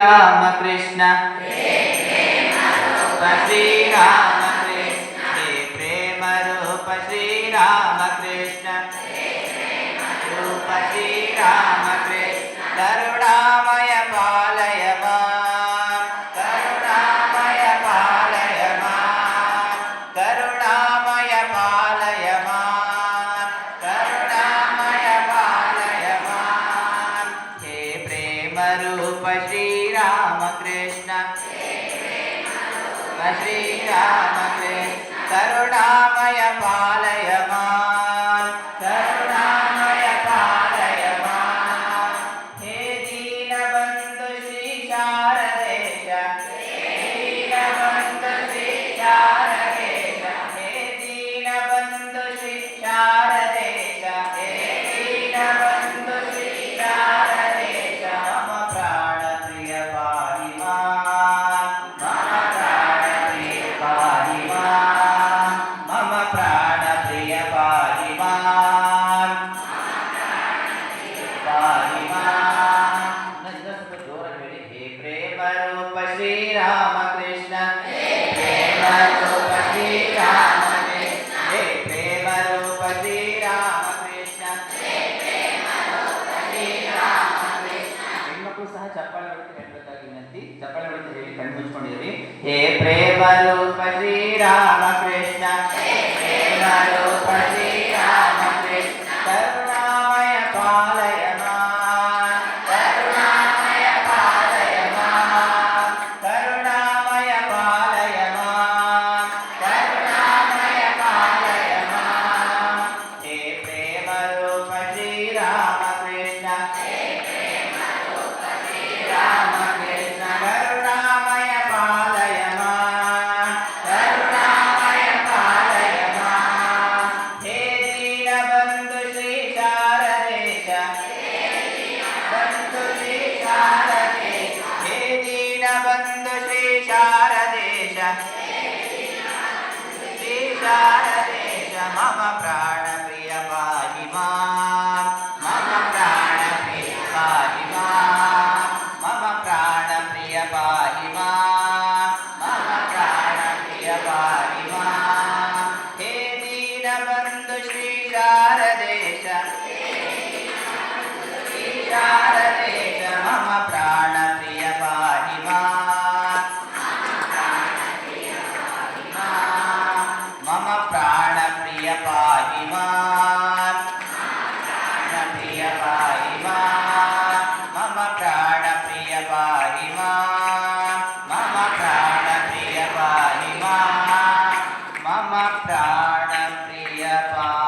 राम कृष्ण श्री राम कृष्ण हे प्रेम रूप श्री राम कृष्ण रूप श्री राम कृष्ण करुणामय पालय मां करुणामय पालय मां करुणामय पालय मां करुणामय पालय मां हे प्रेम रूप श्री राम कृष्ण श्री राम कृष्ण करुणामय पालय मां करुणामय पालय मां हे दीनबंधु श्री शारदेश हे दीनबंधु श्री शारदेश हे दीनबंधु श्री शारदेश हे दीनबंधु श्री शारदेश मम प्राण प्रिय पाहि मां मम प्राण प्रिय पाहि मां मम प्राण प्रिय पाहि मां पाहि मां ಸ್ವಲ್ಪ ಜೋರಾಗಿ ಹೇಳಿ ಹೇ ಪ್ರೇಮ ರೂಪ ಶ್ರೀ ರಾಮ ಕೃಷ್ಣ ಪ್ರೇಮ ರೂಪ ಶ್ರೀ ರಾಮ ಕೃಷ್ಣ ಹೇ ಪ್ರೇಮ ರೂಪ ಶ್ರೀ ರಾಮ ಕೃಷ್ಣ ಹೆಣ್ಮಕ್ಳು ಸಹ ಚಪ್ಪಾಳೆ ಹೊಡಿತು ಹೇಳಬೇಕಾಗಿ ವಿನಂತಿ. ಚಪ್ಪಾಳೆ ಹೊಡಿತು ಹೇಳಿ ಕಣ್ಣು ಮುಚ್ಕೊಂಡಿರಿ. ಹೇ ಪ್ರೇಮ ರೂಪ ಶ್ರೀ ರಾಮ ಕೃಷ್ಣ ಪ್ರೇಮ ರೂಪ ಶ್ರೀ ರಾಮ ಕೃಷ್ಣ ಕರುಣಾಮಯ ಪಾಲಯ ಮಾಂ ಕರುಣಾಮಯ ಪಾಲಯ ಮಾಂ ಕರುಣಾಮಯ ಪಾಲಯ ಮಾಂ ಕರುಣಾಮಯ ಪಾಲಯ ಮಾಂ ಹೇ ಪ್ರೇಮ ರೂಪ ಶ್ರೀ ರಾಮ ಕೃಷ್ಣ ರಾಮ ಕೃಷ್ಣ ಕರುಣಾಮಯ ಪಾಲಯ ಮಾಂ ಕರುಣಾಮಯ ಪಾಲಯ ಮಾಂ ಹೇ ದೀನಬಂಧು ಶ್ರೀ ಶಾರದೇಶ ಬಂಧು ಶ್ರೀ ಶಾರದೇಶ ಹೇ ದೀನಬಂಧು ಶ್ರೀ ಶಾರದೇಶ ಶ್ರೀ ಶಾರದೇಶ ಮಮ ಪ್ರಾಣ ಪ್ರಿಯ ಪಾಹಿ ಮಾಂ ಮಮ ಪ್ರಾಣ ಪ್ರಿಯ ಪಾಹಿ ಮಾಂ ಮಮ ಪ್ರಾಣ ಪ್ರಿಯ ಪಾಹಿ ಮಾಂ ಮಮ ಪ್ರಾಣ ಪ್ರಿಯ ಪಾಹಿ ಮಾಂ ಹೇ ದೀನಬಂಧು ಶ್ರೀ ಶಾರದೇಶ ಶ್ರೀ ಶಾರದೇಶ ಮಮ ಪ್ರಾಣ ಪ್ರಿಯ ಪಾಹಿ ಮಾಂ ಮಮ ಪ್ರಾಣ ಪ್ರಿಯ ಪಾಹಿ ಮಾಂ ಪ್ರಿಯ ಪಾಹಿ ಮಾಂ ಮಮ ಪ್ರಾಣ ಪ್ರಿಯ ಪಾಹಿ ಮಾಂ ಮಮ ಪ್ರಾಣ ಪ್ರಿಯ ಪಾಹಿ ಮಾಂ ಮಮ ಪ್ರಾಣ ಪ್ರಿಯ ಪಾಹಿ